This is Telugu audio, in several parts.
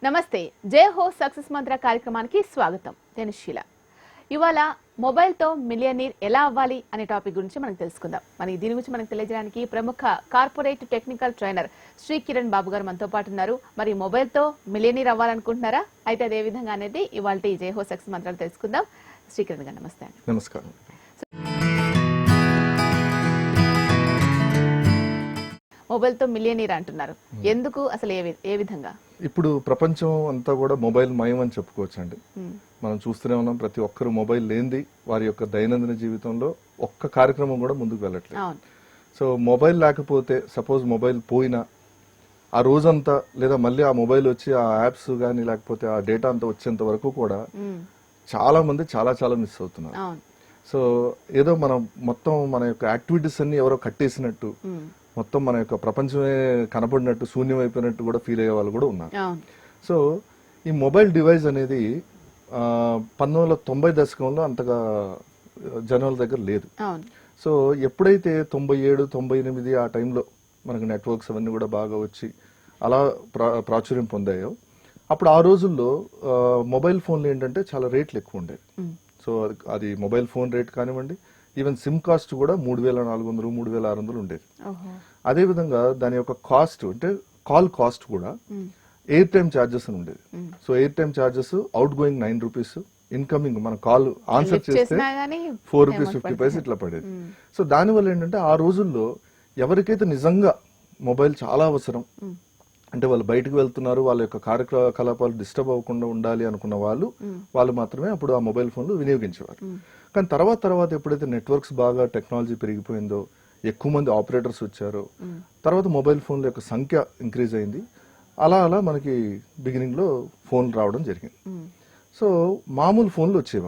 నమస్తే జై హో సక్సెస్ మంత్ర కార్యక్రమానికి స్వాగతం. నేను శీల. ఇవాళ మొబైల్తో మిలియనీర్ ఎలా అవ్వాలి అనే టాపిక్ గురించి మనం తెలుసుకుందాం. దీని గురించి మనకు తెలియజేయడానికి ప్రముఖ corporate technical trainer Shri Kiran Babu గారు మనతో పాటు ఉన్నారు. మరి మొబైల్తో మిలియనీర్ అవ్వాలనుకుంటున్నారా? అయితే అదే విధంగా అనేది ఇవాళ జై హో సక్సెస్ మంత్రాలు తెలుసుకుందాం. శ్రీ కిరణ్ గారు నమస్తే. నమస్కారం. మొబైల్తో మిలియనీర్ అంటున్నారు, ఎందుకు అసలు ఏ విధంగా? ఇప్పుడు ప్రపంచం అంతా కూడా మొబైల్ మయం అని చెప్పుకోవచ్చు అండి. మనం చూస్తూనే ఉన్నాం, ప్రతి ఒక్కరు మొబైల్ లేనిది వారి యొక్క దైనందిన జీవితంలో ఒక్క కార్యక్రమం కూడా ముందుకు వెళ్ళట్లేదు. సో మొబైల్ లేకపోతే, సపోజ్ మొబైల్ పోయినా ఆ రోజంతా లేదా మళ్ళీ ఆ మొబైల్ వచ్చి ఆ యాప్స్ కానీ లేకపోతే ఆ డేటా అంతా వచ్చేంత వరకు కూడా చాలా మంది చాలా మిస్ అవుతున్నారు. సో ఏదో మనం మొత్తం మన యొక్క యాక్టివిటీస్ అన్ని ఎవరో కట్టేసినట్టు, మొత్తం మన యొక్క ప్రపంచమే కనపడినట్టు, శూన్యం అయిపోయినట్టు కూడా ఫీల్ అయ్యే వాళ్ళు కూడా ఉన్నారు. సో ఈ మొబైల్ డివైస్ అనేది 1990 దశకంలో అంతగా జనాల దగ్గర లేదు. సో ఎప్పుడైతే 97, 98 ఆ టైంలో మనకు నెట్వర్క్స్ అవన్నీ కూడా బాగా వచ్చి అలా ప్రాచుర్యం పొందాయో, అప్పుడు ఆ రోజుల్లో మొబైల్ ఫోన్లు ఏంటంటే చాలా రేట్లు ఎక్కువ ఉండేవి. సో అది మొబైల్ ఫోన్ రేట్ కానివ్వండి, ఈవెన్ సిమ్ కాస్ట్ కూడా 3400, 3600 ఉండేది. అదేవిధంగా దాని యొక్క కాస్ట్ అంటే కాల్ కాస్ట్ కూడా ఎయిర్ టైమ్ ఛార్జెస్ అని ఉండేది. So air time charges out going 9 rupees, incoming మన కాల్ ఆన్సర్ చేస్తే 4 రూపీస్ 50 పైసలు ఇట్లా పడేది. సో దానివల్ల ఏంటంటే ఆ రోజుల్లో ఎవరికైతే నిజంగా మొబైల్ చాలా అవసరం, అంటే వాళ్ళు బయటకు వెళ్తున్నారు, వాళ్ళ యొక్క కార్యకలాపాలు డిస్టర్బ్ అవ్వకుండా ఉండాలి అనుకున్న వాళ్ళు మాత్రమే అప్పుడు ఆ మొబైల్ ఫోన్లు వినియోగించేవారు. కానీ తర్వాత ఎప్పుడైతే నెట్వర్క్స్ బాగా టెక్నాలజీ పెరిగిపోయిందో, ఎక్కువ మంది ఆపరేటర్స్ వచ్చారో, తర్వాత మొబైల్ ఫోన్ల యొక్క సంఖ్య ఇంక్రీజ్ అయింది. అలా మనకి బిగినింగ్ లో ఫోన్లు రావడం జరిగింది. సో మామూలు ఫోన్లు వచ్చేవి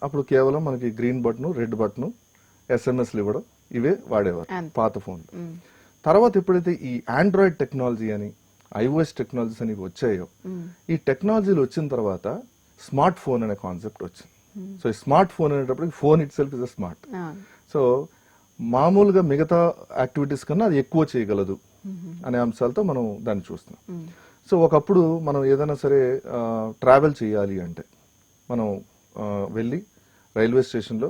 అప్పుడు కేవలం మనకి గ్రీన్ బటన్, రెడ్ బటన్, ఎస్ఎంఎస్లు ఇవ్వడం, ఇవే వాడేవారు పాత ఫోన్లు. తర్వాత ఎప్పుడైతే ఈ ఆండ్రాయిడ్ టెక్నాలజీ అని, ఐఓఎస్ టెక్నాలజీస్ అని వచ్చాయో, ఈ టెక్నాలజీలు వచ్చిన తర్వాత స్మార్ట్ ఫోన్ అనే కాన్సెప్ట్ వచ్చింది. సో ఈ స్మార్ట్ ఫోన్ అనేటప్పటికి phone it self is a smart. So మామూలుగా మిగతా యాక్టివిటీస్ కన్నా అది ఎక్కువ చేయగలదు అనే అంశాలతో మనం దాన్ని చూస్తున్నాం. సో ఒకప్పుడు మనం ఏదైనా సరే ట్రావెల్ చేయాలి అంటే మనం వెళ్ళి రైల్వే స్టేషన్లో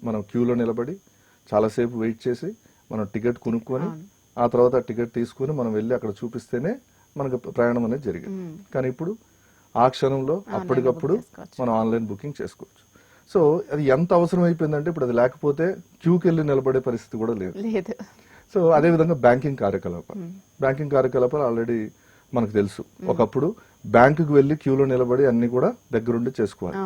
మనం క్యూలో నిలబడి చాలాసేపు వెయిట్ చేసి మనం టికెట్ కొనుక్కొని ఆ తర్వాత టికెట్ తీసుకుని మనం వెళ్ళి అక్కడ చూపిస్తేనే మనకు ప్రయాణం అనేది జరిగింది. కానీ ఇప్పుడు ఆ క్షణంలో అప్పటికప్పుడు మనం ఆన్లైన్ బుకింగ్ చేసుకోవచ్చు. సో అది ఎంత అవసరం అయిపోయిందంటే ఇప్పుడు అది లేకపోతే క్యూకి వెళ్ళి నిలబడే పరిస్థితి కూడా లేదు. సో అదే విధంగా బ్యాంకింగ్ కార్యకలాపాలు ఆల్రెడీ మనకు తెలుసు. ఒకప్పుడు బ్యాంకుకి వెళ్లి క్యూలో నిలబడి అన్ని కూడా దగ్గరుండి చేసుకోవాలి.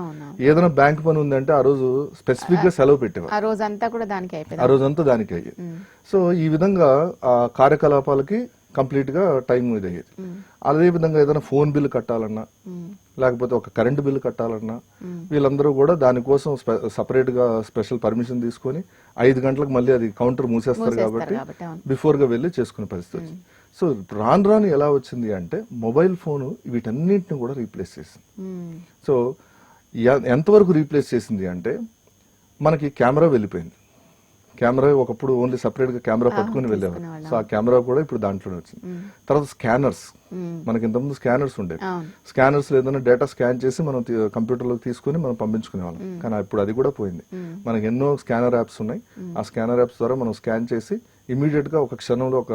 ఏదైనా బ్యాంక్ పని ఉందంటే ఆ రోజు స్పెసిఫిక్ గా సెలవు పెట్టేవారు, ఆ రోజంతా దానికి అయ్యేది. సో ఈ విధంగా ఆ కార్యకలాపాలకి కంప్లీట్ గా టైం ఇది అయ్యేది. అదే విధంగా ఏదైనా ఫోన్ బిల్ కట్టాలన్నా, లేకపోతే ఒక కరెంట్ బిల్ కట్టాలన్నా, వీళ్ళందరూ కూడా దానికోసం సపరేట్ గా స్పెషల్ పర్మిషన్ తీసుకొని 5 గంటలకు మళ్ళీ అది కౌంటర్ మూసేస్తారు కాబట్టి బిఫోర్ గా వెళ్లి చేసుకునే పరిస్థితి వచ్చింది. సో రాను ఎలా వచ్చింది అంటే మొబైల్ ఫోన్ వీటన్నిటిని కూడా రీప్లేస్ చేసింది. సో ఎంతవరకు రీప్లేస్ చేసింది అంటే మనకి కెమెరా వెళ్ళిపోయింది. కెమెరా ఒకప్పుడు ఓన్లీ సపరేట్ గా కెమెరా పట్టుకుని వెళ్ళేవారు. సో ఆ కెమెరా కూడా ఇప్పుడు దాంట్లోనే వచ్చింది. తర్వాత స్కానర్స్, మనకి ఇంతకుముందు స్కానర్స్ ఉండేవి. స్కానర్స్ ఏదైనా డేటా స్కాన్ చేసి మనం కంప్యూటర్ లో తీసుకుని మనం పంపించుకునే వాళ్ళం. కానీ ఇప్పుడు అది కూడా పోయింది. మనకి ఎన్నో స్కానర్ యాప్స్ ఉన్నాయి. ఆ స్కానర్ యాప్స్ ద్వారా మనం స్కాన్ చేసి ఇమీడియట్ గా ఒక క్షణంలో, ఒక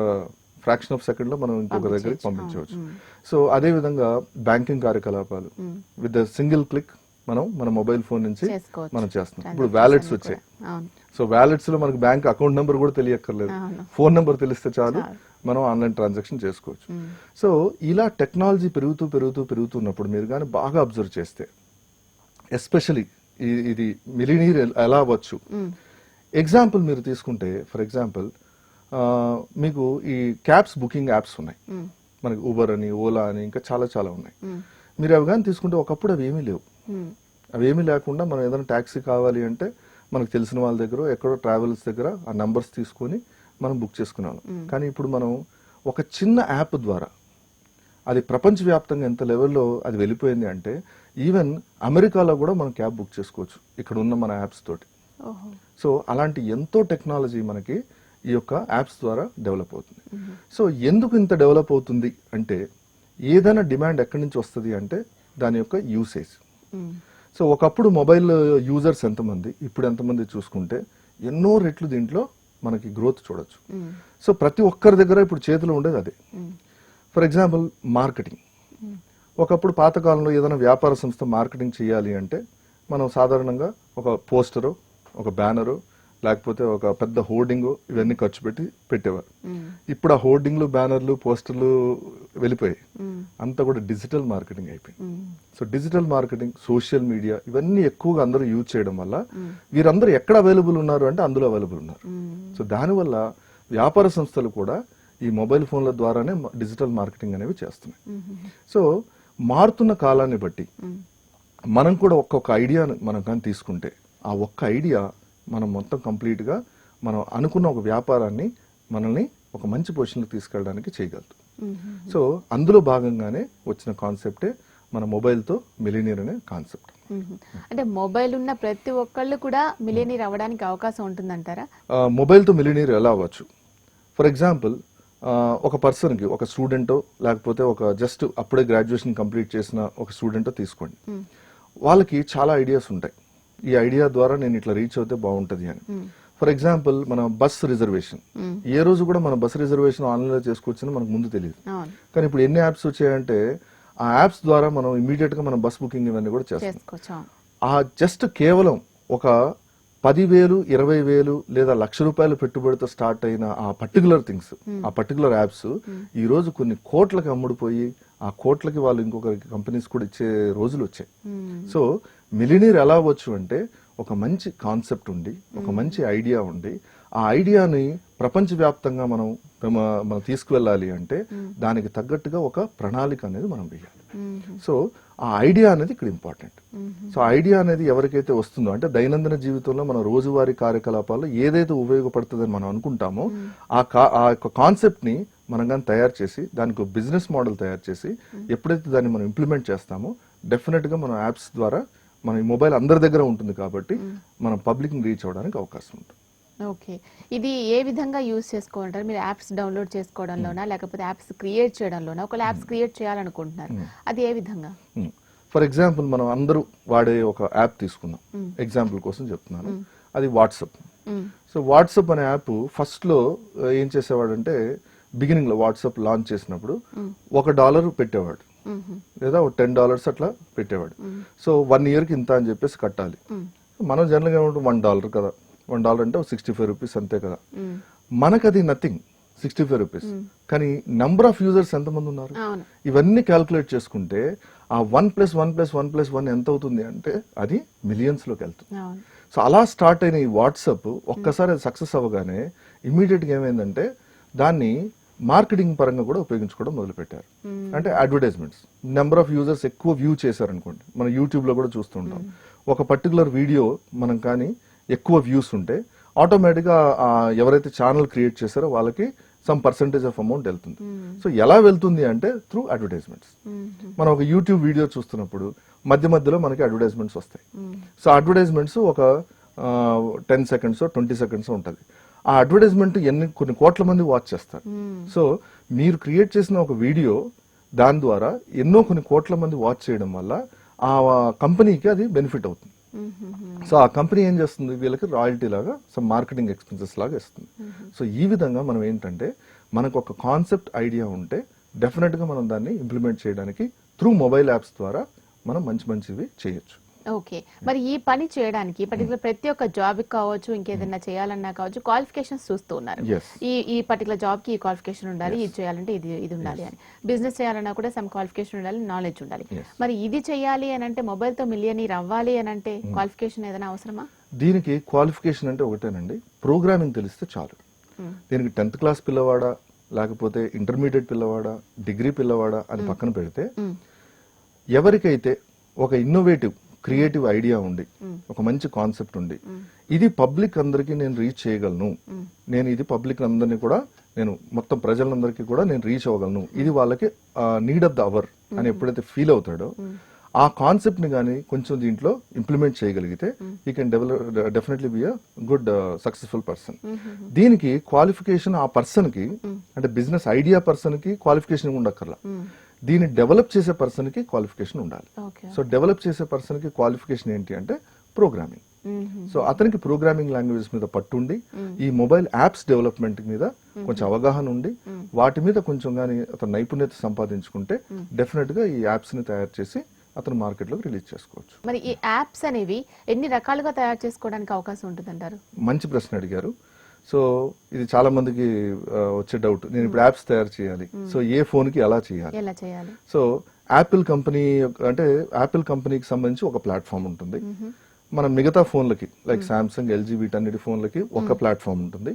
ఫ్రాక్షన్ ఆఫ్ సెకండ్ లో మనం ఇంకొక దగ్గరికి పంపించవచ్చు. సో అదే విధంగా బ్యాంకింగ్ కార్యకలాపాలు విత్ సింగిల్ క్లిక్ మన మొబైల్ ఫోన్ నుంచి మనం చేస్తున్నాం. ఇప్పుడు వ్యాలెట్స్ వచ్చాయి. సో వ్యాలెట్స్ లో మనకు బ్యాంక్ అకౌంట్ నెంబర్ కూడా తెలియక్కర్లేదు, ఫోన్ నెంబర్ తెలిస్తే చాలు మనం ఆన్లైన్ ట్రాన్సాక్షన్ చేసుకోవచ్చు. సో ఇలా టెక్నాలజీ పెరుగుతున్నప్పుడు మీరు కానీ బాగా అబ్జర్వ్ చేస్తే, ఎస్పెషలీ ఇది మిలియనీర్ ఎలా అవ్వచ్చు. ఎగ్జాంపుల్ మీరు తీసుకుంటే, ఫర్ ఎగ్జాంపుల్ మీకు ఈ క్యాబ్స్ బుకింగ్ యాప్స్ ఉన్నాయి. మనకి ఊబర్ అని, ఓలా అని, ఇంకా చాలా ఉన్నాయి. మీరు అవి కానీ తీసుకుంటే ఒకప్పుడు అవి ఏమీ లేవు. అవేమీ లేకుండా మనం ఏదైనా ట్యాక్సీ కావాలి అంటే మనకు తెలిసిన వాళ్ళ దగ్గర, ఎక్కడో ట్రావెల్స్ దగ్గర ఆ నంబర్స్ తీసుకొని మనం బుక్ చేసుకున్నాం. కానీ ఇప్పుడు మనం ఒక చిన్న యాప్ ద్వారా అది ప్రపంచవ్యాప్తంగా ఎంత లెవెల్లో అది వెళ్ళిపోయింది అంటే ఈవెన్ అమెరికాలో కూడా మనం క్యాబ్ బుక్ చేసుకోవచ్చు ఇక్కడ ఉన్న మన యాప్స్ తోటి. సో అలాంటి ఎంతో టెక్నాలజీ మనకి ఈ యొక్క యాప్స్ ద్వారా డెవలప్ అవుతుంది. సో ఎందుకు ఇంత డెవలప్ అవుతుంది అంటే ఏదైనా డిమాండ్ ఎక్కడి నుంచి వస్తుంది అంటే దాని యొక్క యూసేజ్. సో ఒకప్పుడు మొబైల్ యూజర్స్ ఎంతమంది, ఇప్పుడు ఎంతమంది చూసుకుంటే ఎన్నో రెట్లు దీంట్లో మనకి గ్రోత్ చూడొచ్చు. సో ప్రతి ఒక్కరి దగ్గర ఇప్పుడు చేతిలో ఉండేది అదే. For example marketing. ఒకప్పుడు పాతకాలంలో ఏదైనా వ్యాపార సంస్థ మార్కెటింగ్ చేయాలి అంటే మనం సాధారణంగా ఒక పోస్టరు, ఒక బ్యానరు, లేకపోతే ఒక పెద్ద హోర్డింగ్ ఇవన్నీ ఖర్చు పెట్టి పెట్టేవారు. ఇప్పుడు ఆ హోర్డింగ్లు, బ్యానర్లు, పోస్టర్లు వెళ్ళిపోయాయి. అంతా కూడా డిజిటల్ మార్కెటింగ్ అయిపోయింది. So digital marketing, social media ఇవన్నీ ఎక్కువగా అందరూ యూజ్ చేయడం వల్ల వీరందరూ ఎక్కడ అవైలబుల్ ఉన్నారు అంటే అందులో అవైలబుల్ ఉన్నారు. సో దానివల్ల వ్యాపార సంస్థలు కూడా ఈ మొబైల్ ఫోన్ల ద్వారానే డిజిటల్ మార్కెటింగ్ అనేవి చేస్తున్నాయి. సో మారుతున్న కాలాన్ని బట్టి మనం కూడా ఒక్కొక్క ఐడియాను మనం కానీ తీసుకుంటే ఆ ఒక్క ఐడియా మనం మొత్తం కంప్లీట్గా మనం అనుకున్న ఒక వ్యాపారాన్ని మనల్ని ఒక మంచి పొజిషన్కి తీసుకెళ్ళడానికి చేయగలదు. సో అందులో భాగంగానే వచ్చిన కాన్సెప్టే మన మొబైల్తో మిలియనీర్ అనే కాన్సెప్ట్. అంటే మొబైల్ ఉన్న ప్రతి ఒక్కళ్ళు కూడా మిలియనీర్ అవ్వడానికి అవకాశం ఉంటుందంటారా? మొబైల్తో మిలియనీర్ ఎలా అవ్వచ్చు? ఫర్ ఎగ్జాంపుల్ ఒక పర్సన్కి, ఒక స్టూడెంటో లేకపోతే ఒక జస్ట్ అప్పుడే గ్రాడ్యుయేషన్ కంప్లీట్ చేసిన ఒక స్టూడెంటో తీసుకోండి. వాళ్ళకి చాలా ఐడియాస్ ఉంటాయి. ఈ ఐడియా ద్వారా నేను ఇట్లా రీచ్ అవుతే బాగుంటది అని. ఫర్ ఎగ్జాంపుల్ మన బస్ రిజర్వేషన్, ఏ రోజు కూడా మన బస్ రిజర్వేషన్ ఆన్లైన్ లో చేసుకోవచ్చని మనకు ముందు తెలియదు. కానీ ఇప్పుడు ఎన్ని యాప్స్ వచ్చాయంటే ఆ యాప్స్ ద్వారా మనం ఇమీడియట్ గా మన బస్ బుకింగ్ ఇవన్నీ కూడా చేస్తాం. ఆ జస్ట్ కేవలం ఒక 10,000, 20,000 లేదా ₹1,00,000 పెట్టుబడితో స్టార్ట్ అయిన ఆ పర్టికులర్ థింగ్స్, ఆ పర్టికులర్ యాప్స్ ఈ రోజు కొన్ని కోట్లకి అమ్ముడుపోయి ఆ కోట్లకి వాళ్ళు ఇంకొక కంపెనీస్ కూడా ఇచ్చే రోజులు వచ్చాయి. సో మిలియనీర్ ఎలా అవ్వచ్చు అంటే ఒక మంచి కాన్సెప్ట్ ఉండి, ఒక మంచి ఐడియా ఉండి, ఆ ఐడియాని ప్రపంచవ్యాప్తంగా మనం తీసుకువెళ్ళాలి అంటే దానికి తగ్గట్టుగా ఒక ప్రణాళిక అనేది మనం వేయాలి. సో ఆ ఐడియా అనేది ఇక్కడ ఇంపార్టెంట్. సో ఐడియా అనేది ఎవరికైతే వస్తుందో అంటే దైనందిన జీవితంలో మన రోజువారీ కార్యకలాపాల్లో ఏదైతే ఉపయోగపడుతుందని మనం అనుకుంటామో ఆ యొక్క కాన్సెప్ట్ ని మనం కానీ తయారు చేసి దానికి ఒక బిజినెస్ మోడల్ తయారు చేసి ఎప్పుడైతే దాన్ని మనం ఇంప్లిమెంట్ చేస్తామో డెఫినెట్ గా మన యాప్స్ ద్వారా మన ఈ మొబైల్ అందరి దగ్గర ఉంటుంది కాబట్టి మనం పబ్లిక్ ని రీచ్ అవడానికి అవకాశం ఉంటుంది. ఓకే, ఇది ఏ విధంగా యూజ్ చేసుకోవాలంటారు? మీరు యాప్స్ డౌన్లోడ్ చేసుకోవడంలోనా లేకపోతే యాప్స్ క్రియేట్ చేయడంలోనా? ఒకవేళ యాప్స్ క్రియేట్ చేయాలనుకుంటున్నారు, అది ఏ విధంగా? ఫర్ ఎగ్జాంపుల్ మనం అందరూ వాడే ఒక యాప్ తీసుకుందాం, ఎగ్జాంపుల్ కోసం చెప్తున్నాను, అది వాట్సాప్. సో వాట్సాప్ అనే యాప్ ఫస్ట్ లో ఏం చేసేవాడంటే బిగినింగ్ లో వాట్సాప్ లాంచ్ చేసినప్పుడు $1 పెట్టేవాడు లేదా $10 అట్లా పెట్టేవాడు. సో 1 year కి ఇంత అని చెప్పేసి కట్టాలి. మనం జనరల్ గా $1 కదా, $1 అంటే ₹65 అంతే కదా. మనకు అది నథింగ్, ₹65. కానీ నంబర్ ఆఫ్ యూజర్స్ ఎంతమంది ఉన్నారు ఇవన్నీ క్యాల్కులేట్ చేసుకుంటే ఆ 1+1+1+1 ఎంత అవుతుంది అంటే అది మిలియన్స్ లోకి వెళ్తుంది. సో అలా స్టార్ట్ అయిన ఈ వాట్సాప్ ఒక్కసారి అది సక్సెస్ అవ్వగానే ఇమీడియట్ గా ఏమైందంటే దాన్ని మార్కెటింగ్ పరంగా కూడా ఉపయోగించుకోవడం మొదలు పెట్టారు. అంటే అడ్వర్టైజ్మెంట్స్, నెంబర్ ఆఫ్ యూజర్స్ ఎక్కువ వ్యూ చేశారనుకోండి, మనం యూట్యూబ్ లో కూడా చూస్తుంటాం, ఒక పర్టికులర్ వీడియో మనం కానీ ఎక్కువ వ్యూస్ ఉంటే ఆటోమేటిక్ గా ఎవరైతే ఛానల్ క్రియేట్ చేశారో వాళ్ళకి సమ్ పర్సెంటేజ్ ఆఫ్ అమౌంట్ వెళ్తుంది. సో ఎలా వెళ్తుంది అంటే త్రూ అడ్వర్టైజ్మెంట్స్. మనం ఒక యూట్యూబ్ వీడియో చూస్తున్నప్పుడు మధ్య మధ్యలో మనకి అడ్వర్టైజ్మెంట్స్ వస్తాయి. సో అడ్వర్టైజ్మెంట్స్ ఒక 10 seconds 20 seconds ఉంటుంది. ఆ అడ్వర్టైజ్మెంట్ కొన్ని కోట్ల మంది వాచ్ చేస్తారు. సో మీరు క్రియేట్ చేసిన ఒక వీడియో దాని ద్వారా కొన్ని కోట్ల మంది వాచ్ చేయడం వల్ల ఆ కంపెనీకి అది బెనిఫిట్ అవుతుంది. సో ఆ కంపెనీ ఏం చేస్తుంది, వీళ్ళకి రాయల్టీ లాగా సమ్ మార్కెటింగ్ ఎక్స్పెన్సెస్ లాగా ఇస్తుంది. సో ఈ విధంగా మనం ఏంటంటే మనకు ఒక కాన్సెప్ట్ ఐడియా ఉంటే డెఫినెట్ గా మనం దాన్ని ఇంప్లిమెంట్ చేయడానికి త్రూ మొబైల్ యాప్స్ ద్వారా మనం మంచివి చేయొచ్చు. ఓకే, మరి ఈ పని చేయడానికి పర్టికులర్ ప్రతి ఒక్క జాబ్ కావచ్చు, ఇంకేదైనా చేయాలన్నా కావచ్చు, క్వాలిఫికేషన్స్ చూస్తూ ఉన్నారు. ఈ పర్టికులర్ జాబ్ కి ఈ క్వాలిఫికేషన్ ఉండాలి, ఇది చేయాలంటే ఇది ఉండాలి అని. బిజినెస్ చేయాలన్నా కూడా సమ్ క్వాలిఫికేషన్ ఉండాలి, నాలెడ్జ్ ఉండాలి. మరి ఇది చేయాలి అని అంటే మొబైల్ తో మిలియనీర్ అవ్వాలి అని అంటే క్వాలిఫికేషన్ ఏదైనా అవసరమా? దీనికి క్వాలిఫికేషన్ అంటే ఒకటేనండి, ప్రోగ్రామింగ్ తెలిస్తే చాలు. దీనికి 10th class పిల్లవాడా లేకపోతే ఇంటర్మీడియట్ పిల్లవాడా డిగ్రీ పిల్లవాడా అని పక్కన పెడితే ఎవరికైతే ఒక ఇన్నోవేటివ్ క్రియేటివ్ ఐడియా ఉండి ఒక మంచి కాన్సెప్ట్ ఉండి ఇది పబ్లిక్ అందరికీ నేను రీచ్ చేయగలను, నేను ఇది పబ్లిక్ అందరినీ కూడా నేను మొత్తం ప్రజలందరికీ కూడా నేను రీచ్ అవ్వగలను, ఇది వాళ్ళకి నీడ్ ఆఫ్ ద అవర్ అని ఎప్పుడైతే ఫీల్ అవుతాడో ఆ కాన్సెప్ట్ ని కానీ కొంచెం దీంట్లో ఇంప్లిమెంట్ చేయగలిగితే ఈ can definitely be a good successful person. దీనికి క్వాలిఫికేషన్ ఆ పర్సన్ కి అంటే బిజినెస్ ఐడియా పర్సన్ కి క్వాలిఫికేషన్ ఉండక్కర్లా. దీన్ని డెవలప్ చేసే పర్సన్ కి క్వాలిఫికేషన్ ఉండాలి. ఓకే. సో డెవలప్ చేసే పర్సన్ కి క్వాలిఫికేషన్ ఏంటి అంటే ప్రోగ్రామింగ్. సో అతనికి ప్రోగ్రామింగ్ లాంగ్వేజెస్ మీద పట్టుండి ఈ మొబైల్ యాప్స్ డెవలప్మెంట్ మీద కొంచెం అవగాహన ఉండి వాటి మీద కొంచెం కానీ అతను నైపుణ్యత సంపాదించుకుంటే డెఫినెట్ గా ఈ యాప్స్ ని తయారు చేసి అతను మార్కెట్ లోకి రిలీజ్ చేసుకోవచ్చు. మరి ఈ యాప్స్ అనేవి ఎన్ని రకాలుగా తయారు చేసుకోవడానికి అవకాశం ఉంటుందంటారు? మంచి ప్రశ్న అడిగారు. సో ఇది చాలా మందికి వచ్చే డౌట్, నేను ఇప్పుడు యాప్స్ తయారు చేయాలి, సో ఏ ఫోన్ కి ఎలా చేయాలి? సో యాపిల్ కంపెనీ అంటే యాపిల్ కంపెనీకి సంబంధించి ఒక ప్లాట్ఫామ్ ఉంటుంది. మన మిగతా ఫోన్లకి లైక్ సామ్సంగ్, ఎల్జీ వీటన్నిటి ఫోన్లకి ఒక ప్లాట్ఫామ్ ఉంటుంది.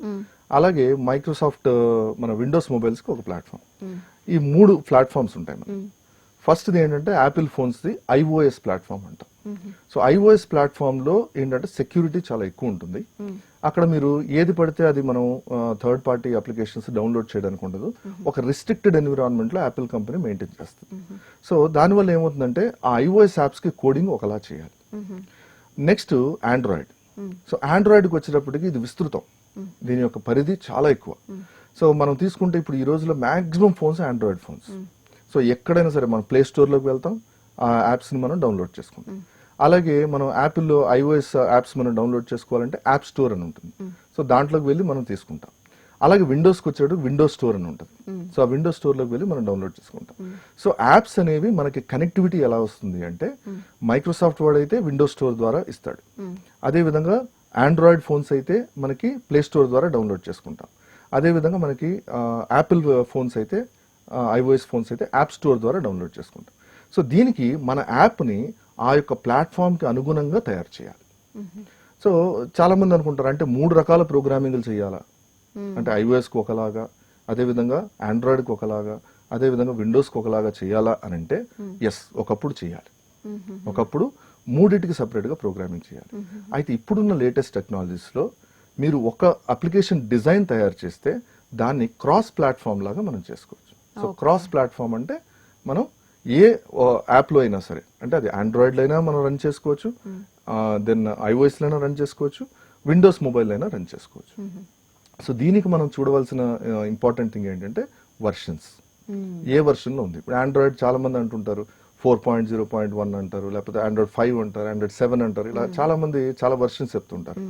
అలాగే మైక్రోసాఫ్ట్ మన విండోస్ మొబైల్స్ కి ఒక ప్లాట్ఫామ్. ఈ 3 ప్లాట్ఫామ్స్ ఉంటాయి మనకి. ఫస్ట్ ఏంటంటే Apple phones the iOS platform అంటాం. సో ఐఓఎస్ ప్లాట్ఫామ్ లో ఏంటంటే సెక్యూరిటీ చాలా ఎక్కువ ఉంటుంది. అక్కడ మీరు ఏది పడితే అది మనం థర్డ్ పార్టీ అప్లికేషన్స్ డౌన్లోడ్ చేయడానికి ఉండదు. ఒక రిస్ట్రిక్టెడ్ ఎన్విరాన్మెంట్ లో యాపిల్ కంపెనీ మెయింటైన్ చేస్తుంది. సో దానివల్ల ఏమవుతుందంటే ఆ ఐఓఎస్ యాప్స్ కి కోడింగ్ ఒకలా చేయాలి. Next Android. సో ఆండ్రాయిడ్కి వచ్చేటప్పటికి ఇది విస్తృతం, దీని యొక్క పరిధి చాలా ఎక్కువ. సో మనం తీసుకుంటే ఇప్పుడు ఈ రోజులో maximum phones Android phones. So ఎక్కడైనా సరే మనం ప్లే స్టోర్లోకి వెళ్తాం, ఆ యాప్స్ ని మనం డౌన్లోడ్ చేసుకుంటాం. అలాగే మనం యాపిల్లో ఐఓఎస్ యాప్స్ మనం డౌన్లోడ్ చేసుకోవాలంటే యాప్ స్టోర్ అని ఉంటుంది. సో దాంట్లోకి వెళ్ళి మనం తీసుకుంటాం. అలాగే విండోస్కి వచ్చాడు విండోస్ స్టోర్ అని ఉంటుంది. సో ఆ విండోస్ స్టోర్లోకి వెళ్ళి మనం డౌన్లోడ్ చేసుకుంటాం. సో యాప్స్ అనేవి మనకి కనెక్టివిటీ ఎలా వస్తుంది అంటే మైక్రోసాఫ్ట్ వర్డ్ అయితే విండోస్ స్టోర్ ద్వారా ఇస్తాడు. అదే విధంగా ఆండ్రాయిడ్ ఫోన్స్ అయితే మనకి ప్లే స్టోర్ ద్వారా డౌన్లోడ్ చేసుకుంటాం. అదే విధంగా మనకి యాపిల్ ఫోన్స్ అయితే ఐఓఎస్ ఫోన్స్ అయితే యాప్ స్టోర్ ద్వారా డౌన్లోడ్ చేసుకుంటాం. సో దీనికి మన యాప్ని ఆ యొక్క ప్లాట్ఫామ్కి అనుగుణంగా తయారు చేయాలి. సో చాలా మంది అనుకుంటారు అంటే 3 రకాల ప్రోగ్రామింగ్లు చేయాలా అంటే ఐఓఎస్కి ఒకలాగా, అదేవిధంగా ఆండ్రాయిడ్కి ఒకలాగా, అదేవిధంగా విండోస్కి ఒకలాగా చేయాలా అని అంటే ఎస్, ఒకప్పుడు చేయాలి. ఒకప్పుడు 3టికి సపరేట్గా ప్రోగ్రామింగ్ చేయాలి. అయితే ఇప్పుడున్న లేటెస్ట్ టెక్నాలజీస్లో మీరు ఒక అప్లికేషన్ డిజైన్ తయారు చేస్తే దాన్ని క్రాస్ ప్లాట్ఫామ్ లాగా మనం చేసుకోవచ్చు. సో క్రాస్ ప్లాట్ఫామ్ అంటే మనం ఏ యాప్లో అయినా సరే, అంటే అది ఆండ్రాయిడ్లో అయినా మనం రన్ చేసుకోవచ్చు, దెన్ ఐఓఎస్లో అయినా రన్ చేసుకోవచ్చు, విండోస్ మొబైల్ అయినా రన్ చేసుకోవచ్చు. సో దీనికి మనం చూడవలసిన ఇంపార్టెంట్ థింగ్ ఏంటంటే వర్షన్స్. ఏ వర్షన్ లో ఉంది. ఇప్పుడు ఆండ్రాయిడ్ చాలా మంది అంటుంటారు 4.0.1 అంటారు, లేకపోతే ఆండ్రాయిడ్ 5 అంటారు, ఆండ్రాయిడ్ 7 అంటారు. ఇలా చాలా మంది చాలా వర్షన్స్ చెప్తుంటారు.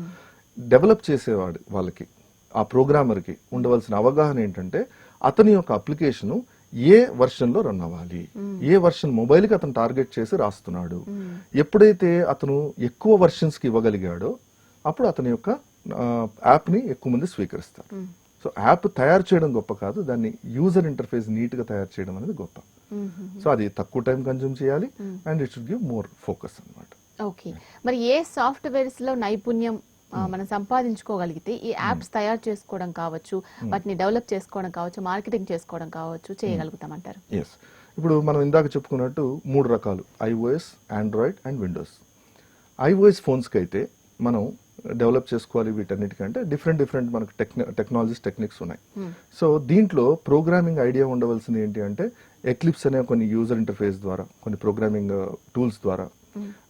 డెవలప్ చేసేవాడు వాళ్ళకి, ఆ ప్రోగ్రామర్కి ఉండవలసిన అవగాహన ఏంటంటే అతని యొక్క అప్లికేషన్ ఏ వర్షన్ లో రన్ అవ్వాలి, ఏ వర్షన్ మొబైల్ కి అతను టార్గెట్ చేసి రాస్తున్నాడు. ఎప్పుడైతే అతను ఎక్కువ వర్షన్స్ కి ఇవ్వగలిగాడో అప్పుడు అతని యొక్క యాప్ ని ఎక్కువ మంది స్వీకరిస్తారు. సో యాప్ తయారు చేయడం గొప్ప కాదు, దాన్ని యూజర్ ఇంటర్ఫేస్ నీట్ గా తయారు చేయడం అనేది గొప్ప. సో అది తక్కువ టైం కన్జ్యూమ్ చేయాలి and it should give more focus అన్నమాట. ఓకే, మరి ఏ సాఫ్ట్వేర్స్ లో నైపుణ్యం మనం సంపాదించుకోగలిగితే ఈ యాప్స్ తయారు చేసుకోవడం కావచ్చు, వాటిని డెవలప్ చేసుకోవడం కావచ్చు, మార్కెటింగ్ చేసుకోవడం కావచ్చు చేయగలుగుతామంటారు? ఎస్, ఇప్పుడు మనం ఇందాక చెప్పుకున్నట్టు 3 రకాలు iOS, Android and Windows. IOS phones కి అయితే మనం డెవలప్ చేసుకోవాలి వీటన్నిటికంటే డిఫరెంట్ మనకు టెక్నాలజీస్ టెక్నిక్స్ ఉన్నాయి. సో దీంట్లో ప్రోగ్రామింగ్ ఐడియా ఉండవలసింది ఏంటి అంటే ఎక్లిప్స్ అనే కొన్ని యూజర్ ఇంటర్ఫేస్ ద్వారా, కొన్ని ప్రోగ్రామింగ్ టూల్స్ ద్వారా,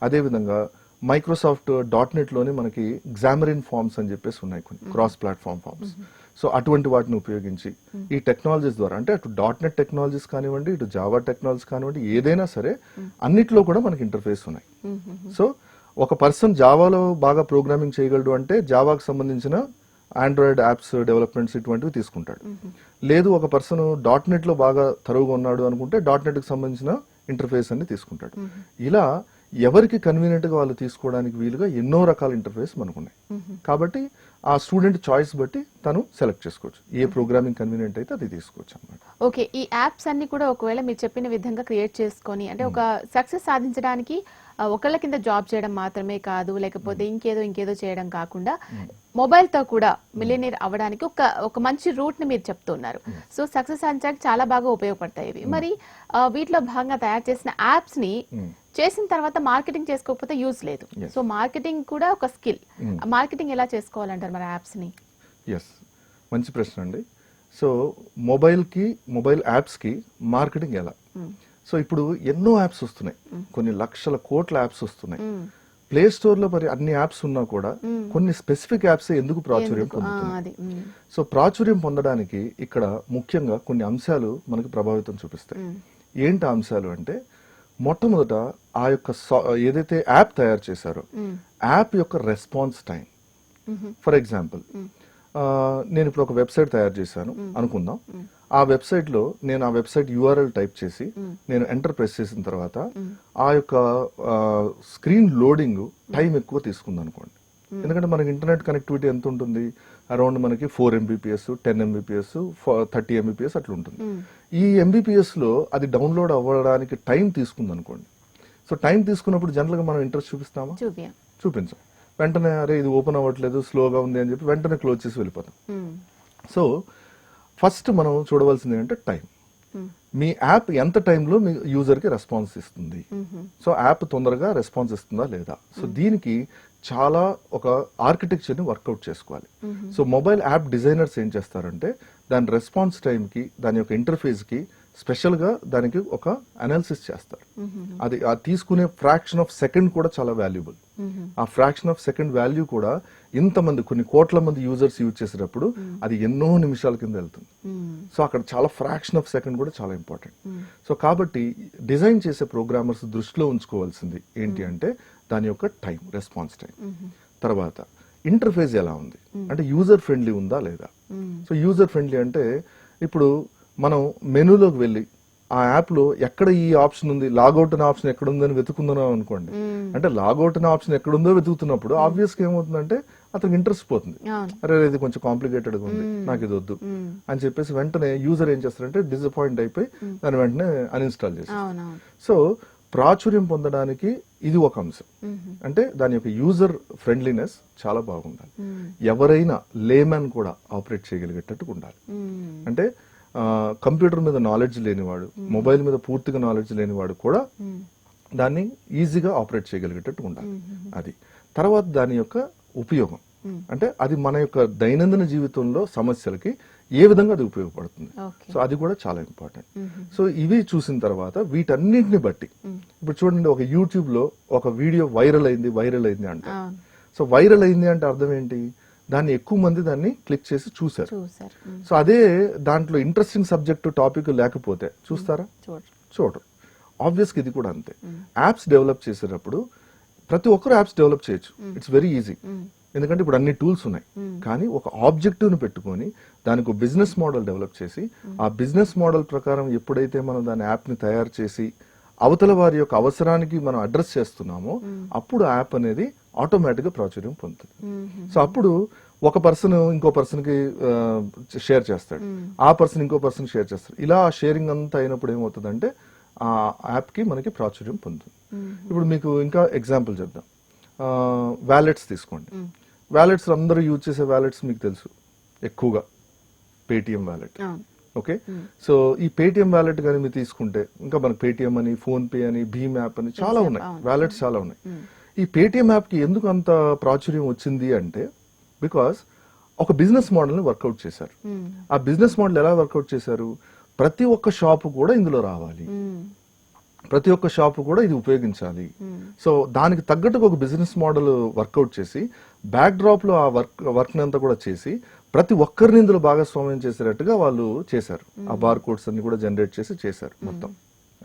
అదేవిధంగా మైక్రోసాఫ్ట్ .NET లోనే మనకి గ్జామరిన్ ఫార్మ్స్ అని చెప్పేసి ఉన్నాయి, కొన్ని క్రాస్ ప్లాట్ఫామ్ ఫార్మ్స్. సో అటువంటి వాటిని ఉపయోగించి ఈ టెక్నాలజీస్ ద్వారా, అంటే అటు .NET టెక్నాలజీస్ కానివ్వండి, ఇటు జావా టెక్నాలజీస్ కానివ్వండి, ఏదైనా సరే అన్నిట్లో కూడా మనకి ఇంటర్ఫేస్ ఉన్నాయి. సో ఒక పర్సన్ జావాలో బాగా ప్రోగ్రామింగ్ చేయగలడు అంటే జావాకు సంబంధించిన ఆండ్రాయిడ్ యాప్స్ డెవలప్మెంట్స్ ఇటువంటివి తీసుకుంటాడు. లేదు ఒక పర్సన్ .NET లో బాగా తరువుగా ఉన్నాడు అనుకుంటే .NET కి సంబంధించిన ఇంటర్ఫేస్ అన్ని తీసుకుంటాడు. ఇలా ఎవరికి కన్వీనియంట్ గా వాళ్ళు తీసుకోవడానికి వీలుగా ఎన్నో రకాల ఇంటర్ఫేస్ మనకున్నాయి. కాబట్టి ఆ స్టూడెంట్ చాయిస్ బట్టి తను సెలెక్ట్ చేసుకోవచ్చు, ఏ ప్రోగ్రామింగ్ కన్వీనియంట్ అయితే అది తీసుకోవచ్చు అన్నమాట. ఓకే, ఈ యాప్స్ అన్ని కూడా ఒకవేళ మీరు చెప్పిన విధంగా క్రియేట్ చేసుకొని, అంటే ఒక సక్సెస్ సాధించడానికి ఒకళ్ళ కింద జాబ్ చేయడం మాత్రమే కాదు, లేకపోతే ఇంకేదో చేయడం కాకుండా మొబైల్ తో కూడా మిలియనీర్ అవ్వడానికి ఒక మంచి రూట్ ని మీరు చెప్తున్నారు. సో సక్సెస్ సాధించడానికి చాలా బాగా ఉపయోగపడతాయి ఇవి. మరి వీటిలో భాగంగా తయారు చేసిన యాప్స్ ని చేసిన తర్వాత మార్కెటింగ్ చేసుకోకపోతే యూజ్ లేదు. సో మార్కెటింగ్ కూడా ఒక స్కిల్. మార్కెటింగ్ ఎలా చేసుకోవాలంటారు మరి యాప్స్ ని? ఎస్, మంచి ప్రశ్న అండి. సో మొబైల్ యాప్స్ కి మార్కెటింగ్ ఎలా? సో ఇప్పుడు ఎన్నో యాప్స్ వస్తున్నాయి, కొన్ని లక్షల కోట్ల యాప్స్ వస్తున్నాయి. ప్లే స్టోర్ లో మరి అన్ని యాప్స్ ఉన్నా కూడా కొన్ని స్పెసిఫిక్ యాప్స్ ఎందుకు ప్రాచుర్యం పొందుతున్నాయి? సో ప్రాచుర్యం పొందడానికి ఇక్కడ ముఖ్యంగా కొన్ని అంశాలు మనకు ప్రభావితం చూపిస్తాయి. ఏంటి ఆ అంశాలు అంటే, మొట్టమొదట ఆ యొక్క ఏదైతే యాప్ తయారు చేశారో యాప్ యొక్క రెస్పాన్స్ టైం. ఫర్ ఎగ్జాంపుల్, నేను ఇప్పుడు ఒక వెబ్సైట్ తయారు చేశాను అనుకుందాం. ఆ వెబ్సైట్ లో నేను ఆ వెబ్సైట్ యూఆర్ఎల్ టైప్ చేసి నేను ఎంటర్ ప్రెస్ చేసిన తర్వాత ఆ యొక్క స్క్రీన్ లోడింగ్ టైం ఎక్కువ తీసుకుంది అనుకోండి. ఎందుకంటే మనకి ఇంటర్నెట్ కనెక్టివిటీ ఎంత ఉంటుంది, అరౌండ్ మనకి 4 MBPS, 10 MBPS, 30 MBPS అట్లా ఉంటుంది. ఈ MBPS లో అది డౌన్లోడ్ అవ్వడానికి టైం తీసుకుంది అనుకోండి. సో టైం తీసుకున్నప్పుడు జనరల్ గా మనం ఇంట్రెస్ట్ చూపిస్తామా? చూపించాం. వెంటనే అరే ఇది ఓపెన్ అవ్వట్లేదు, స్లోగా ఉంది అని చెప్పి వెంటనే క్లోజ్ చేసి వెళ్ళిపోతాం. సో ఫస్ట్ మనం చూడవలసింది ఏంటంటే టైం. మీ యాప్ ఎంత టైంలో మీ యూజర్ కి రెస్పాన్స్ ఇస్తుంది. సో యాప్ తొందరగా రెస్పాన్స్ ఇస్తుందా లేదా. సో దీనికి చాలా ఒక ఆర్కిటెక్చర్ ని వర్కౌట్ చేసుకోవాలి. సో మొబైల్ యాప్ డిజైనర్స్ ఏం చేస్తారంటే దాని రెస్పాన్స్ టైం కి, దాని యొక్క ఇంటర్ఫేస్ కి స్పెషల్ గా దానికి ఒక అనాలిసిస్ చేస్తారు. అది ఆ తీసుకునే ఫ్రాక్షన్ ఆఫ్ సెకండ్ కూడా చాలా వాల్యుబుల్. ఆ ఫ్రాక్షన్ ఆఫ్ సెకండ్ వాల్యూ కూడా ఇంతమంది కొన్ని కోట్ల మంది యూజర్స్ యూజ్ చేసేటప్పుడు అది ఎన్నో నిమిషాల కింద వెళ్తుంది. సో అక్కడ చాలా ఫ్రాక్షన్ ఆఫ్ సెకండ్ కూడా చాలా ఇంపార్టెంట్. సో కాబట్టి డిజైన్ చేసే ప్రోగ్రామర్స్ దృష్టిలో ఉంచుకోవాల్సింది ఏంటి అంటే దాని యొక్క టైం, రెస్పాన్స్ టైం. తర్వాత ఇంటర్ఫేస్ ఎలా ఉంది అంటే యూజర్ ఫ్రెండ్లీ ఉందా లేదా. సో యూజర్ ఫ్రెండ్లీ అంటే ఇప్పుడు మనం మెనూలోకి వెళ్ళి ఆ యాప్ లో ఎక్కడ ఈ ఆప్షన్ ఉంది, లాగౌట్ అనే ఆప్షన్ ఎక్కడ ఉందని వెతుకుందాం అనుకోండి. అంటే లాగౌట్ అనే ఆప్షన్ ఎక్కడుందో వెతుకుతున్నప్పుడు ఆబ్వియస్ గా ఏమవుతుందంటే అతనికి ఇంట్రెస్ట్ పోతుంది. అరే ఇది కొంచెం కాంప్లికేటెడ్ గా ఉంది, నాకు ఇది వద్దు అని చెప్పేసి వెంటనే యూజర్ ఏం చేస్తారంటే డిసప్పాయింట్ అయిపోయి దాన్ని వెంటనే అన్ఇన్స్టాల్ చేస్తారు. సో ప్రాచుర్యం పొందడానికి ఇది ఒక అంశం. అంటే దాని యొక్క యూజర్ ఫ్రెండ్లీనెస్ చాలా బాగుండాలి. ఎవరైనా లేమన్ కూడా ఆపరేట్ చేయగలిగేటట్టు ఉండాలి. అంటే కంప్యూటర్ మీద నాలెడ్జ్ లేనివాడు, మొబైల్ మీద పూర్తిగా నాలెడ్జ్ లేనివాడు కూడా దాన్ని ఈజీగా ఆపరేట్ చేయగలిగేటట్టు ఉండాలి. అది తర్వాత దాని యొక్క ఉపయోగం అంటే అది మన యొక్క దైనందిన జీవితంలో సమస్యలకి ఏ విధంగా అది ఉపయోగపడుతుంది. సో అది కూడా చాలా ఇంపార్టెంట్. సో ఇవి చూసిన తర్వాత వీటన్నింటిని బట్టి ఇప్పుడు చూడండి, ఒక యూట్యూబ్ లో ఒక వీడియో వైరల్ అయింది అంట. సో వైరల్ అయింది అంటే అర్థం ఏంటి, దాన్ని ఎక్కువ మంది దాన్ని క్లిక్ చేసి చూసారు. సో అదే దాంట్లో ఇంట్రెస్టింగ్ సబ్జెక్ట్ టాపిక్ లేకపోతే చూస్తారా? చూడరు. ఆబ్వియస్ గా ఇది కూడా అంతే. యాప్స్ డెవలప్ చేసేటప్పుడు ప్రతి ఒక్కరు యాప్స్ డెవలప్ చేయొచ్చు. It's very easy. ఎందుకంటే ఇప్పుడు అన్ని టూల్స్ ఉన్నాయి. కానీ ఒక ఆబ్జెక్టివ్ ను పెట్టుకొని దానికి బిజినెస్ మోడల్ డెవలప్ చేసి ఆ బిజినెస్ మోడల్ ప్రకారం ఎప్పుడైతే మనం దాని యాప్ ని తయారు చేసి అవతల వారి యొక్క అవసరానికి మనం అడ్రస్ చేస్తున్నామో అప్పుడు యాప్ అనేది ఆటోమేటిక్ గా ప్రాచుర్యం పొందుతుంది. సో అప్పుడు ఒక పర్సన్ ఇంకో పర్సన్ కి షేర్ చేస్తాడు, ఆ పర్సన్ ఇంకో పర్సన్ షేర్ చేస్తాడు. ఇలా షేరింగ్ అంతా అయినప్పుడు ఏమవుతుందంటే ఆ యాప్ కి మనకి ప్రాచుర్యం పొందుతుంది. ఇప్పుడు మీకు ఇంకా ఎగ్జాంపుల్ చెప్దాం. వ్యాలెట్స్ తీసుకోండి. వ్యాలెట్స్ అందరూ యూజ్ చేసే వ్యాలెట్స్ మీకు తెలుసు, ఎక్కువగా పేటిఎం వ్యాలెట్. ఓకే, సో ఈ పేటిఎం వ్యాలెట్ కానీ మీరు తీసుకుంటే ఇంకా మనకు పేటిఎం అని, ఫోన్ పే అని, భీమ్ యాప్ అని చాలా ఉన్నాయి, వ్యాలెట్స్ చాలా ఉన్నాయి. ఈ పేటిఎం యాప్ కి ఎందుకు అంత ప్రాచుర్యం వచ్చింది అంటే బికాస్ ఒక బిజినెస్ మోడల్ ని వర్కౌట్ చేశారు. ఆ బిజినెస్ మోడల్ ఎలా వర్కౌట్ చేశారు, ప్రతి ఒక్క షాపు కూడా ఇందులో రావాలి, ప్రతి ఒక్క షాపు కూడా ఇది ఉపయోగించాలి. సో దానికి తగ్గట్టుగా ఒక బిజినెస్ మోడల్ వర్కౌట్ చేసి బ్యాక్ డ్రాప్ లో ఆ వర్క్ అంతా కూడా చేసి ప్రతి ఒక్కరిని ఇందులో భాగస్వామ్యం చేసేటట్టుగా వాళ్ళు చేశారు. ఆ బార్ కోడ్స్ అన్ని కూడా జనరేట్ చేసి చేశారు మొత్తం.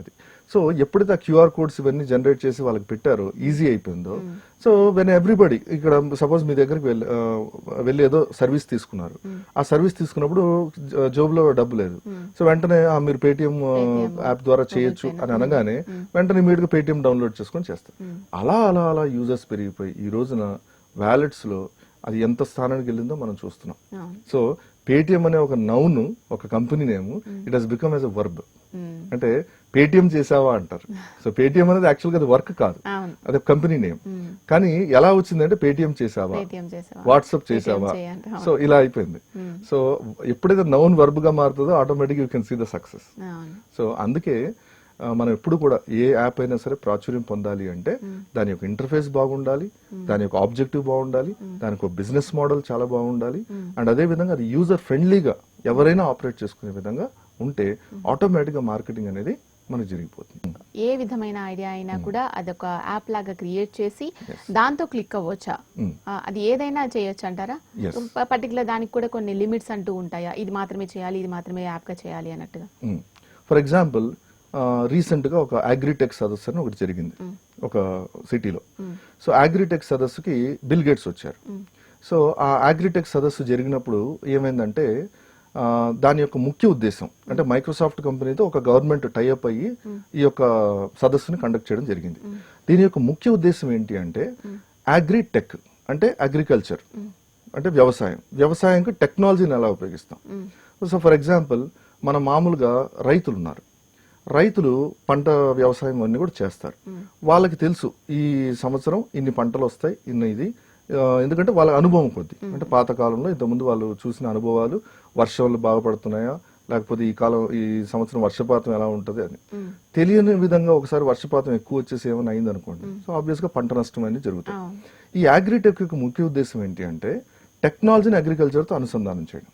అది సో ఎప్పుడైతే ఆ క్యూఆర్ కోడ్స్ ఇవన్నీ జనరేట్ చేసి వాళ్ళకి పెట్టారో, ఈజీ అయిపోయిందో, సో వెన్ ఎవ్రీబడి ఇక్కడ సపోజ్ మీ దగ్గరికి వెళ్ళి ఏదో సర్వీస్ తీసుకున్నారు, ఆ సర్వీస్ తీసుకున్నప్పుడు జోబులో డబ్బు లేదు, సో వెంటనే మీరు పేటిఎం యాప్ ద్వారా చేయొచ్చు అని అనగానే వెంటనే ఇమీడియట్ గా పేటిఎం డౌన్లోడ్ చేసుకొని చేస్తారు. అలా అలా అలా యూజర్స్ పెరిగిపోయి ఈ రోజున వ్యాలెట్స్ లో అది ఎంత స్థానానికి వెళ్ళిందో మనం చూస్తున్నాం. సో పేటిఎం అనే ఒక నౌన్, ఒక company name, it has become as a verb. అంటే పేటిఎం చేసావా అంటారు. సో పేటిఎం అనేది యాక్చువల్ గా అది వర్క్ కాదు, అది కంపెనీ నేమ్. కానీ ఎలా వచ్చిందంటే పేటిఎం చేసావా, వాట్సాప్ చేసావా, సో ఇలా అయిపోయింది. సో ఎప్పుడైతే నౌన్ వర్బ్ గా మారుతుందో automatic you can see the success. So అందుకే మనం ఎప్పుడు కూడా ఏ యాప్ అయినా సరే ప్రాచుర్యం పొందాలి అంటే దాని యొక్క ఇంటర్ఫేస్ బాగుండాలి, దాని యొక్క ఆబ్జెక్టివ్ బాగుండాలి, దానికి ఒక బిజినెస్ మోడల్ చాలా బాగుండాలి, అండ్ అదే విధంగా అది యూజర్ ఫ్రెండ్లీగా ఎవరైనా ఆపరేట్ చేసుకునే విధంగా ఉంటే ఆటోమేటిక్ గా మార్కెటింగ్ అనేది మనకు జరిగిపోతుంది. ఏ విధమైన ఐడియా అయినా కూడా అదొక యాప్ లాగా క్రియేట్ చేసి దాంతో క్లిక్ అవ్వచ్చా? అది ఏదైనా చేయొచ్చు అంటారా? పర్టికులర్ దానికి కూడా కొన్ని లిమిట్స్ అంటూ ఉంటాయా, ఇది మాత్రమే చేయాలి, ఇది మాత్రమే యాప్ గా చేయాలి అన్నట్టుగా? ఫర్ ఎగ్జాంపుల్ రీసెంట్ గా ఒక అగ్రిటెక్ సదస్సు అని ఒకటి జరిగింది ఒక సిటీలో. సో అగ్రిటెక్ సదస్సుకి బిల్ గేట్స్ వచ్చారు. సో ఆ అగ్రిటెక్ సదస్సు జరిగినప్పుడు ఏమైందంటే దాని యొక్క ముఖ్య ఉద్దేశం అంటే మైక్రోసాఫ్ట్ కంపెనీతో ఒక గవర్నమెంట్ టైఅప్ అయ్యి ఈ యొక్క సదస్సుని కండక్ట్ చేయడం జరిగింది. దీని యొక్క ముఖ్య ఉద్దేశం ఏంటి అంటే అగ్రిటెక్ అంటే అగ్రికల్చర్ అంటే వ్యవసాయంకి టెక్నాలజీని ఎలా ఉపయోగిస్తాం. సో ఫర్ ఎగ్జాంపుల్ మన మామూలుగా రైతులు ఉన్నారు, రైతులు పంట వ్యవసాయం అన్ని కూడా చేస్తారు. వాళ్ళకి తెలుసు ఈ సంవత్సరం ఇన్ని పంటలు వస్తాయి, ఇది ఎందుకంటే వాళ్ళ అనుభవం కొద్ది, అంటే పాతకాలంలో ఇంతకుముందు వాళ్ళు చూసిన అనుభవాలు, వర్షాలు బాగా పడుతున్నాయా లేకపోతే ఈ సంవత్సరం వర్షపాతం ఎలా ఉంటది అని తెలియని విధంగా ఒకసారి వర్షపాతం ఎక్కువ వచ్చేసి ఏమైనా అయింది అనుకోండి, సో ఆబ్వియస్ గా పంట నష్టం అనేది జరుగుతుంది. ఈ అగ్రిటెక్ యొక్క ముఖ్య ఉద్దేశం ఏంటి అంటే టెక్నాలజీని అగ్రికల్చర్ తో అనుసంధానం చేయడం.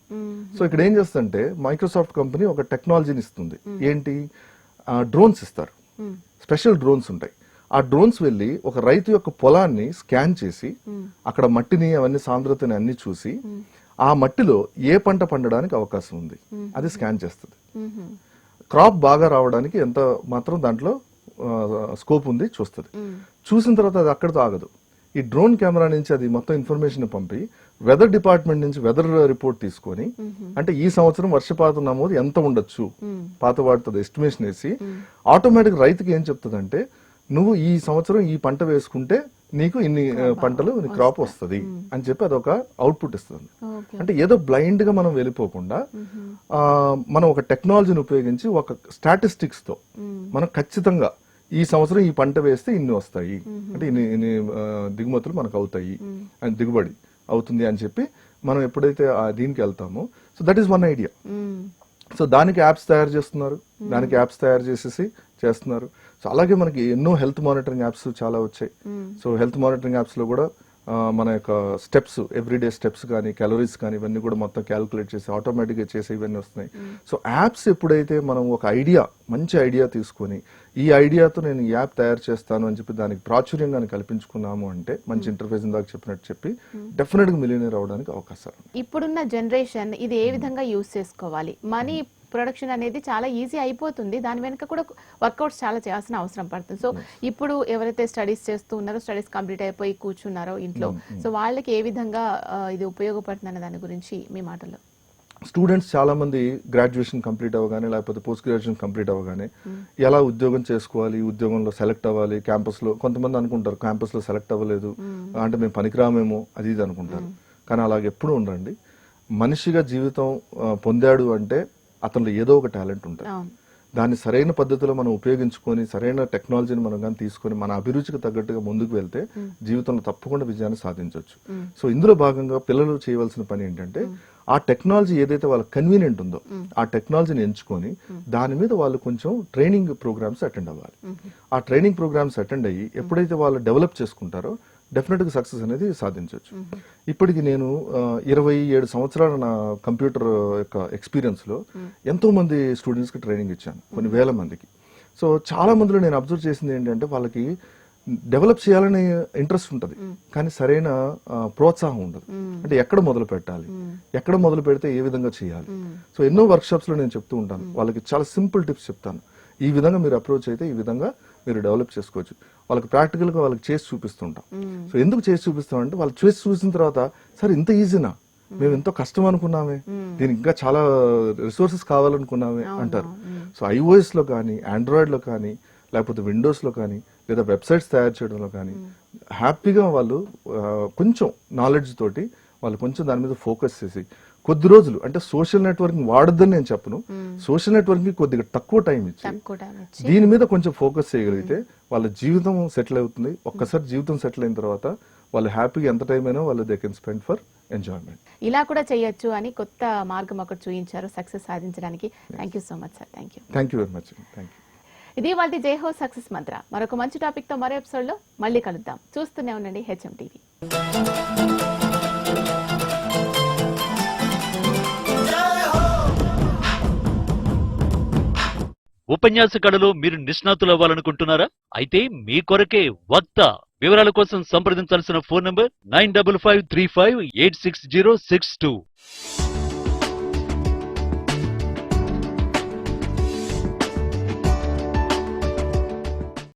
సో ఇక్కడ ఏం చేస్తుందంటే మైక్రోసాఫ్ట్ కంపెనీ ఒక టెక్నాలజీని ఇస్తుంది. ఏంటి? డ్రోన్స్ ఇస్తారు, స్పెషల్ డ్రోన్స్ ఉంటాయి. ఆ డ్రోన్స్ వెళ్లి ఒక రైతు యొక్క పొలాన్ని స్కాన్ చేసి అక్కడ మట్టిని అవన్నీ సాంద్రతని అన్ని చూసి ఆ మట్టిలో ఏ పంట పండడానికి అవకాశం ఉంది అది స్కాన్ చేస్తుంది. క్రాప్ బాగా రావడానికి ఎంత మాత్రం దాంట్లో స్కోప్ ఉంది చూస్తుంది. చూసిన తర్వాత అది అక్కడితో ఆగదు. ఈ డ్రోన్ కెమెరా నుంచి అది మొత్తం ఇన్ఫర్మేషన్ పంపి వెదర్ డిపార్ట్మెంట్ నుంచి వెదర్ రిపోర్ట్ తీసుకొని అంటే ఈ సంవత్సరం వర్షపాతం నమోదు ఎంత ఉండొచ్చు పాత వాటితో ఎస్టిమేషన్ వేసి ఆటోమేటిక్ రైతుకి ఏం చెప్తుందంటే నువ్వు ఈ సంవత్సరం ఈ పంట వేసుకుంటే నీకు ఇన్ని పంటలు క్రాప్ వస్తుంది అని చెప్పి అదొక అవుట్పుట్ ఇస్తుంది. అంటే ఏదో బ్లైండ్ గా మనం వెళ్ళిపోకుండా మనం ఒక టెక్నాలజీని ఉపయోగించి ఒక స్టాటిస్టిక్స్ తో మనం ఖచ్చితంగా ఈ సంవత్సరం ఈ పంట వేస్తే ఇన్ని వస్తాయి అంటే ఇన్ని దిగుమతులు మనకు అవుతాయి అని దిగుబడి అవుతుంది అని చెప్పి మనం ఎప్పుడైతే దీనికి వెళ్తామో so that is one idea. So దానికి యాప్స్ తయారు చేస్తున్నారు, దానికి యాప్స్ తయారు చేస్తున్నారు. సో అలాగే మనకి ఎన్నో హెల్త్ మానిటరింగ్ యాప్స్ చాలా వచ్చాయి. సో హెల్త్ మానిటరింగ్ యాప్స్ లో కూడా మన యొక్క స్టెప్స్, ఎవ్రీడే స్టెప్స్ కానీ క్యాలరీస్ కానీ ఇవన్నీ కూడా మొత్తం క్యాలిక్యులేట్ చేసి ఆటోమేటిక్ గా చేసి ఇవన్నీ వస్తున్నాయి. సో యాప్స్ ఎప్పుడైతే మనం ఒక మంచి ఐడియా తీసుకొని ఈ ఐడియాతో నేను ఈ యాప్ తయారు చేస్తాను అని చెప్పి దానికి ప్రాచుర్యంగా కల్పించుకున్నాము అంటే మంచి ఇంటర్ఫేస్ ఇందాక చెప్పినట్టు చెప్పి డెఫినెట్ గా మిలియనీర్ అవడానికి అవకాశాలు. ఇప్పుడున్న జనరేషన్ ఇది ఏ విధంగా యూజ్ చేసుకోవాలి? మనీ ప్రొడక్షన్ అనేది చాలా ఈజీ అయిపోతుంది, దాని వెనుక కూడా వర్కౌట్స్ చాలా చేయాల్సిన అవసరం పడుతుంది. సో ఇప్పుడు ఎవరైతే స్టడీస్ చేస్తూ ఉన్నారో, స్టడీస్ కంప్లీట్ అయిపోయి కూర్చున్నారో ఇంట్లో, సో వాళ్ళకి ఏ విధంగా ఇది ఉపయోగపడుతుంది అనే దాని గురించి మీ మాటల్లో. స్టూడెంట్స్ చాలా మంది గ్రాడ్యుయేషన్ కంప్లీట్ అవ్వగానే లేకపోతే పోస్ట్ గ్రాడ్యుయేషన్ కంప్లీట్ అవ్వగానే ఎలా ఉద్యోగం చేసుకోవాలి, ఉద్యోగంలో సెలెక్ట్ అవ్వాలి, క్యాంపస్ లో కొంతమంది అనుకుంటారు క్యాంపస్ లో సెలెక్ట్ అవ్వలేదు అంటే మేము పనికిరామేమో అది ఇది అనుకుంటారు. కానీ అలాగే ఎప్పుడు ఉండండి, మనిషిగా జీవితం పొందాడు అంటే అతనిలో ఏదో ఒక టాలెంట్ ఉంటుంది. దాన్ని సరైన పద్ధతిలో మనం ఉపయోగించుకొని సరైన టెక్నాలజీని మనం కానీ తీసుకొని మన అభిరుచికి తగ్గట్టుగా ముందుకు వెళ్తే జీవితంలో తప్పకుండా విజయాన్ని సాధించవచ్చు. సో ఇందులో భాగంగా పిల్లలు చేయవలసిన పని ఏంటంటే ఆ టెక్నాలజీ ఏదైతే వాళ్ళకి కన్వీనియంట్ ఉందో ఆ టెక్నాలజీని ఎంచుకొని దాని మీద వాళ్ళు కొంచెం ట్రైనింగ్ ప్రోగ్రామ్స్ అటెండ్ అవ్వాలి. ఆ ట్రైనింగ్ ప్రోగ్రామ్స్ అటెండ్ అయ్యి ఎప్పుడైతే వాళ్ళు డెవలప్ చేసుకుంటారో డెఫినెట్ గా సక్సెస్ అనేది సాధించవచ్చు. ఇప్పటికి నేను 27 సంవత్సరాల నా కంప్యూటర్ యొక్క ఎక్స్పీరియన్స్ లో ఎంతో మంది స్టూడెంట్స్ కి ట్రైనింగ్ ఇచ్చాను, కొన్ని వేల మందికి. సో చాలా మందిలో నేను అబ్జర్వ్ చేసింది ఏంటంటే వాళ్ళకి డెవలప్ చేయాలనే ఇంట్రెస్ట్ ఉంటుంది కానీ సరైన ప్రోత్సాహం ఉండదు. అంటే ఎక్కడ మొదలు పెట్టాలి, ఎక్కడ మొదలు పెడితే ఏ విధంగా చేయాలి. సో ఎన్నో వర్క్ షాప్స్ లో నేను చెప్తూ ఉంటాను, వాళ్ళకి చాలా సింపుల్ టిప్స్ చెప్తాను. ఈ విధంగా మీరు అప్రోచ్ అయితే ఈ విధంగా మీరు డెవలప్ చేసుకోవచ్చు. వాళ్ళకి ప్రాక్టికల్ గా వాళ్ళకి చేసి చూపిస్తుంటాం. సో ఎందుకు చేసి చూపిస్తాం అంటే వాళ్ళు చేసి చూసిన తర్వాత సరే ఇంత ఈజీనా, మేము ఎంతో కష్టం అనుకున్నామే, దీనికి ఇంకా చాలా రిసోర్సెస్ కావాలనుకున్నామే అంటారు. సో ఐఓఎస్ లో కానీ ఆండ్రాయిడ్ లో కానీ లేకపోతే విండోస్ లో కానీ లేదా వెబ్సైట్స్ తయారు చేయడంలో కానీ హ్యాపీగా వాళ్ళు కొంచెం నాలెడ్జ్ తోటి వాళ్ళు కొంచెం దాని మీద ఫోకస్ చేసి కొద్ది రోజులు అంటే సోషల్ నెట్వర్కింగ్ వాడొద్దని నేను చెప్పను, సోషల్ నెట్వర్కింగ్ కొద్దిగా తక్కువ టైం ఇచ్చి దీని మీద కొంచెం ఫోకస్ చేయగలిగితే వాళ్ళ జీవితం సెటిల్ అవుతుంది. ఒక్కసారి జీవితం సెటిల్ అయిన తర్వాత వాళ్ళు హ్యాపీగా ఎంత టైం అయినా వాళ్ళు they can spend for enjoyment. ఇలా కూడా చేయొచ్చు అని కొత్త మార్గం ఒకటి చూపించారు సక్సెస్ సాధించడానికి. Thank you so much sir. Thank you very much. Thank you. ఇది వాళ్ళ జై హో సక్సెస్ మంత్ర. మరొక మంచి టాపిక్ తో మరో ఎపిసోడ్ లో మళ్ళీ కలుద్దాం. చూస్తూనే ఉండండి హెచ్ఎం టీవీ. ఉపన్యాస కళలో మీరు నిష్ణాతులు అవ్వాలనుకుంటున్నారా? అయితే మీ కొరకే వక్త. వివరాల కోసం సంప్రదించాల్సిన ఫోన్ నంబర్ 9553586062.